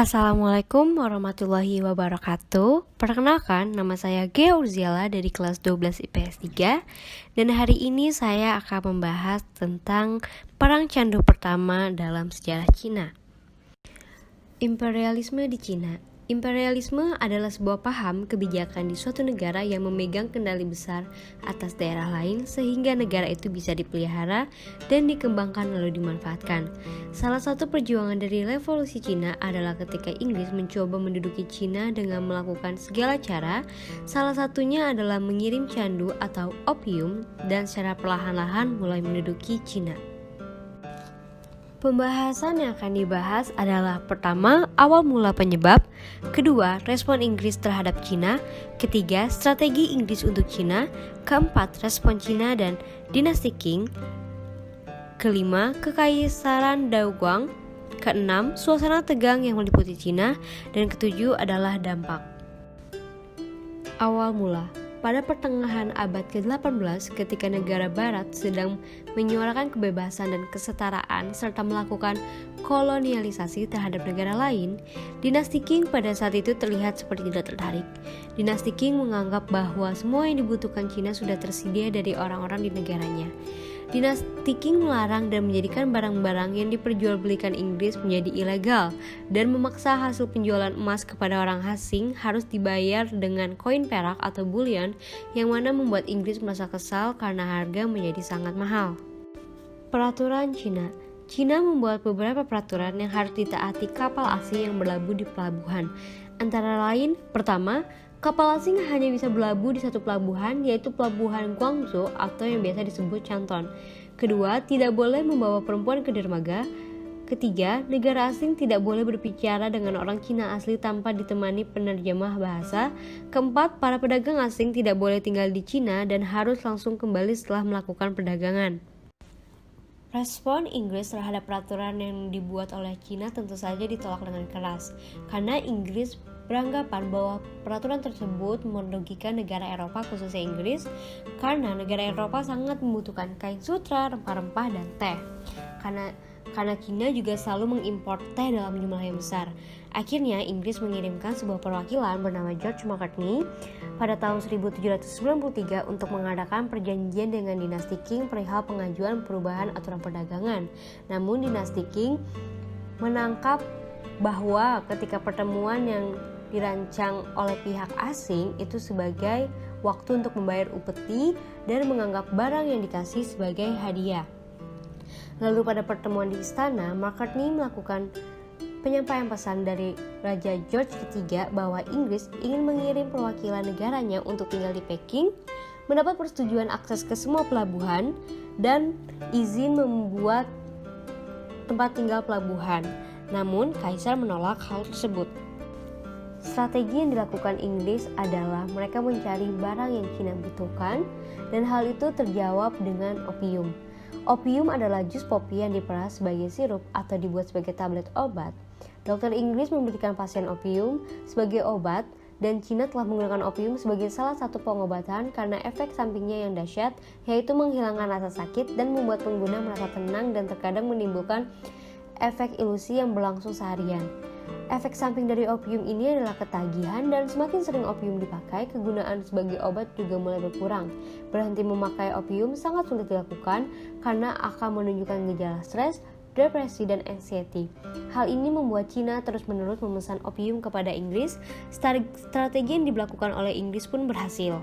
Assalamualaikum warahmatullahi wabarakatuh. Perkenalkan, nama saya Gea Urziala dari kelas 12 IPS 3. Dan hari ini saya akan membahas tentang Perang Candu pertama dalam sejarah Cina. Imperialisme di Cina. Imperialisme adalah sebuah paham kebijakan di suatu negara yang memegang kendali besar atas daerah lain sehingga negara itu bisa dipelihara dan dikembangkan lalu dimanfaatkan. Salah satu perjuangan dari revolusi Cina adalah ketika Inggris mencoba menduduki Cina dengan melakukan segala cara. Salah satunya adalah mengirim candu atau opium dan secara perlahan-lahan mulai menduduki Cina. Pembahasan yang akan dibahas adalah pertama, awal mula penyebab, kedua, respon Inggris terhadap Cina, ketiga, strategi Inggris untuk Cina, keempat, respon Cina dan dinasti Qing, kelima, kekaisaran Daoguang, keenam, suasana tegang yang meliputi Cina, dan ketujuh adalah dampak. Awal mula. Pada pertengahan abad ke-18, ketika negara barat sedang menyuarakan kebebasan dan kesetaraan serta melakukan kolonialisasi terhadap negara lain, dinasti Qing pada saat itu terlihat seperti tidak tertarik. Dinasti Qing menganggap bahwa semua yang dibutuhkan Cina sudah tersedia dari orang-orang di negaranya. Dinasti Qing melarang dan menjadikan barang-barang yang diperjualbelikan Inggris menjadi ilegal dan memaksa hasil penjualan emas kepada orang asing harus dibayar dengan koin perak atau bullion, yang mana membuat Inggris merasa kesal karena harga menjadi sangat mahal. Peraturan Cina. Cina membuat beberapa peraturan yang harus ditaati kapal asing yang berlabuh di pelabuhan. Antara lain, pertama, kapal asing hanya bisa berlabuh di satu pelabuhan, yaitu pelabuhan Guangzhou atau yang biasa disebut Canton. Kedua, tidak boleh membawa perempuan ke dermaga. Ketiga, negara asing tidak boleh berbicara dengan orang Cina asli tanpa ditemani penerjemah bahasa. Keempat, para pedagang asing tidak boleh tinggal di Cina dan harus langsung kembali setelah melakukan perdagangan. Respon Inggris terhadap peraturan yang dibuat oleh Cina tentu saja ditolak dengan keras, karena Inggris beranggapan bahwa peraturan tersebut merugikan negara Eropa, khususnya Inggris, karena negara Eropa sangat membutuhkan kain sutra, rempah-rempah, dan teh. Karena Cina juga selalu mengimpor teh dalam jumlah yang besar. Akhirnya Inggris mengirimkan sebuah perwakilan bernama George Macartney pada tahun 1793 untuk mengadakan perjanjian dengan dinasti Qing perihal pengajuan perubahan aturan perdagangan. Namun dinasti Qing menangkap bahwa ketika pertemuan yang dirancang oleh pihak asing itu sebagai waktu untuk membayar upeti dan menganggap barang yang dikasih sebagai hadiah. Lalu pada pertemuan di istana, Macartney melakukan penyampaian pesan dari Raja George III bahwa Inggris ingin mengirim perwakilan negaranya untuk tinggal di Peking, mendapat persetujuan akses ke semua pelabuhan, dan izin membuat tempat tinggal pelabuhan. Namun, Kaisar menolak hal tersebut. Strategi yang dilakukan Inggris adalah mereka mencari barang yang Cina butuhkan, dan hal itu terjawab dengan opium. Opium adalah jus popi yang diperas sebagai sirup atau dibuat sebagai tablet obat. Dokter Inggris memberikan pasien opium sebagai obat, dan Cina telah menggunakan opium sebagai salah satu pengobatan karena efek sampingnya yang dahsyat, yaitu menghilangkan rasa sakit dan membuat pengguna merasa tenang dan terkadang menimbulkan efek ilusi yang berlangsung seharian. Efek samping dari opium ini adalah ketagihan, dan semakin sering opium dipakai, kegunaan sebagai obat juga mulai berkurang. Berhenti memakai opium sangat sulit dilakukan karena akan menunjukkan gejala stres, depresi, dan anxiety. Hal ini membuat Cina terus-menerus memesan opium kepada Inggris. Strategi yang dilakukan oleh Inggris pun berhasil.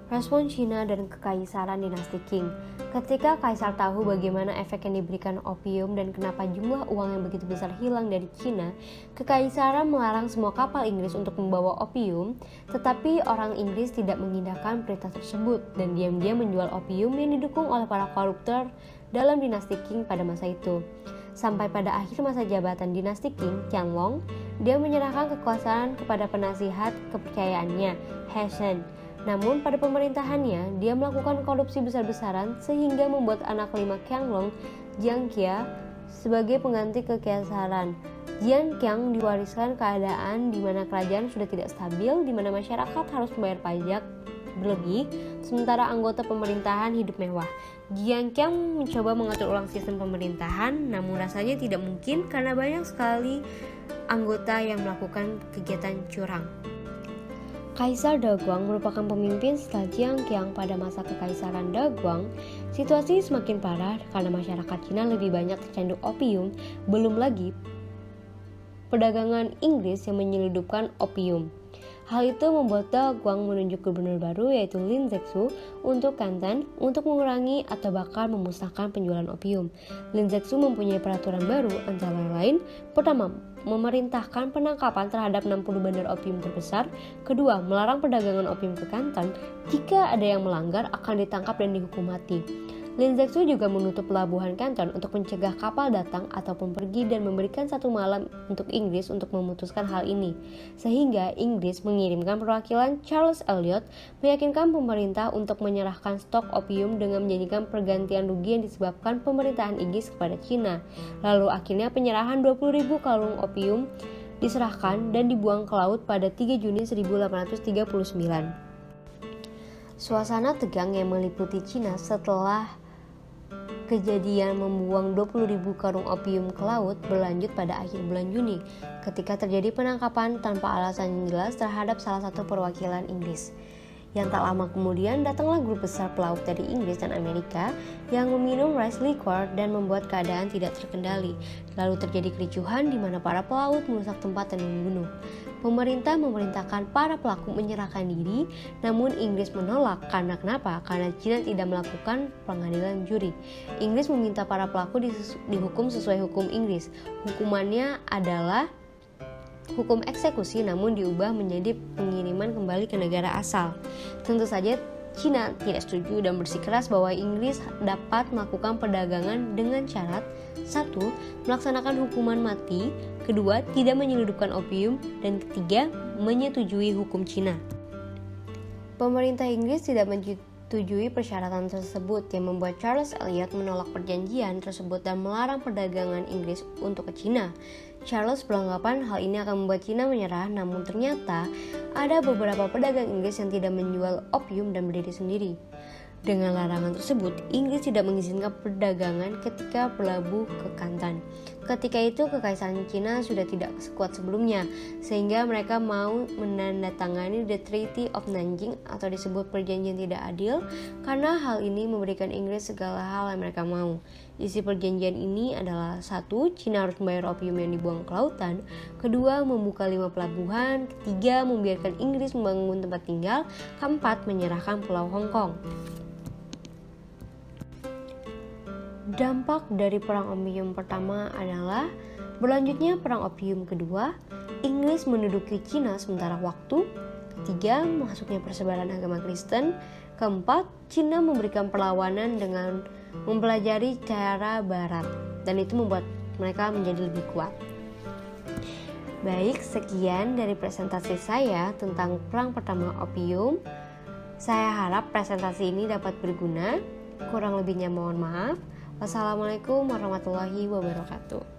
Respon Cina dan kekaisaran dinasti Qing. Ketika Kaisar tahu bagaimana efek yang diberikan opium dan kenapa jumlah uang yang begitu besar hilang dari Cina, kekaisaran melarang semua kapal Inggris untuk membawa opium, tetapi orang Inggris tidak mengindahkan perintah tersebut dan diam-diam menjual opium yang didukung oleh para koruptor dalam dinasti Qing pada masa itu. Sampai pada akhir masa jabatan dinasti Qing, Qianlong, dia menyerahkan kekuasaan kepada penasihat kepercayaannya, He Shen. Namun pada pemerintahannya, dia melakukan korupsi besar-besaran sehingga membuat anak kelima Qianlong, Jiang Qia, sebagai pengganti kekaisaran. Jiang Qiang diwariskan keadaan di mana kerajaan sudah tidak stabil, di mana masyarakat harus membayar pajak berlebih, sementara anggota pemerintahan hidup mewah. Jiang Qiang mencoba mengatur ulang sistem pemerintahan, namun rasanya tidak mungkin karena banyak sekali anggota yang melakukan kegiatan curang. Kaisar Daguang merupakan pemimpin setelah Jiangqiang pada masa kekaisaran Daguang. Situasi semakin parah karena masyarakat Cina lebih banyak tercandu opium, belum lagi perdagangan Inggris yang menyelundupkan opium. Hal itu membuat Daguang menunjuk gubernur baru yaitu Lin Zexu untuk Canton untuk mengurangi atau bahkan memusnahkan penjualan opium. Lin Zexu mempunyai peraturan baru antara lain, pertama, memerintahkan penangkapan terhadap 60 bandar opium terbesar. Kedua, melarang perdagangan opium ke Canton. Jika ada yang melanggar akan ditangkap dan dihukum mati. Lin Zexu juga menutup pelabuhan Canton untuk mencegah kapal datang ataupun pergi dan memberikan 1 malam untuk Inggris untuk memutuskan hal ini. Sehingga Inggris mengirimkan perwakilan Charles Elliot meyakinkan pemerintah untuk menyerahkan stok opium dengan menjanjikan pergantian rugi yang disebabkan pemerintahan Inggris kepada Cina. Lalu akhirnya penyerahan 20.000 kalung opium diserahkan dan dibuang ke laut pada 3 Juni 1839. Suasana tegang yang meliputi Cina setelah kejadian membuang 20.000 karung opium ke laut berlanjut pada akhir bulan Juni ketika terjadi penangkapan tanpa alasan yang jelas terhadap salah satu perwakilan Inggris. Yang tak lama kemudian datanglah grup besar pelaut dari Inggris dan Amerika yang meminum rice liquor dan membuat keadaan tidak terkendali. Lalu terjadi kericuhan di mana para pelaut merusak tempat dan membunuh. Pemerintah memerintahkan para pelaku menyerahkan diri, namun Inggris menolak. Karena kenapa? Karena Cina tidak melakukan pengadilan juri. Inggris meminta para pelaku dihukum sesuai hukum Inggris. Hukumannya adalah hukum eksekusi, namun diubah menjadi pengiriman kembali ke negara asal. Tentu saja Cina tidak setuju dan bersikeras bahwa Inggris dapat melakukan perdagangan dengan syarat: 1. Melaksanakan hukuman mati, 2. Tidak menyelundupkan opium, dan 3. Menyetujui hukum Cina. Pemerintah Inggris tidak menyetujui persyaratan tersebut yang membuat Charles Elliot menolak perjanjian tersebut dan melarang perdagangan Inggris untuk ke Cina. Charles beranggapan hal ini akan membuat Cina menyerah, namun ternyata ada beberapa pedagang Inggris yang tidak menjual opium dan berdiri sendiri. Dengan larangan tersebut, Inggris tidak mengizinkan perdagangan ketika berlabuh ke Canton. Ketika itu, kekaisaran Cina sudah tidak sekuat sebelumnya, sehingga mereka mau menandatangani The Treaty of Nanjing atau disebut perjanjian tidak adil, karena hal ini memberikan Inggris segala hal yang mereka mau. Isi perjanjian ini adalah: 1. Cina harus membayar opium yang dibuang ke lautan. 2. Membuka 5 pelabuhan. 3. Membiarkan Inggris membangun tempat tinggal. 4. Menyerahkan Pulau Hong Kong. Dampak dari perang opium pertama adalah berlanjutnya perang opium kedua, Inggris menduduki Cina sementara waktu. 3. Masuknya persebaran agama Kristen. 4. Cina memberikan perlawanan dengan mempelajari cara barat, dan itu membuat mereka menjadi lebih kuat. Baik, sekian dari presentasi saya tentang perang pertama opium. Saya harap presentasi ini dapat berguna. Kurang lebihnya mohon maaf. Wassalamualaikum warahmatullahi wabarakatuh.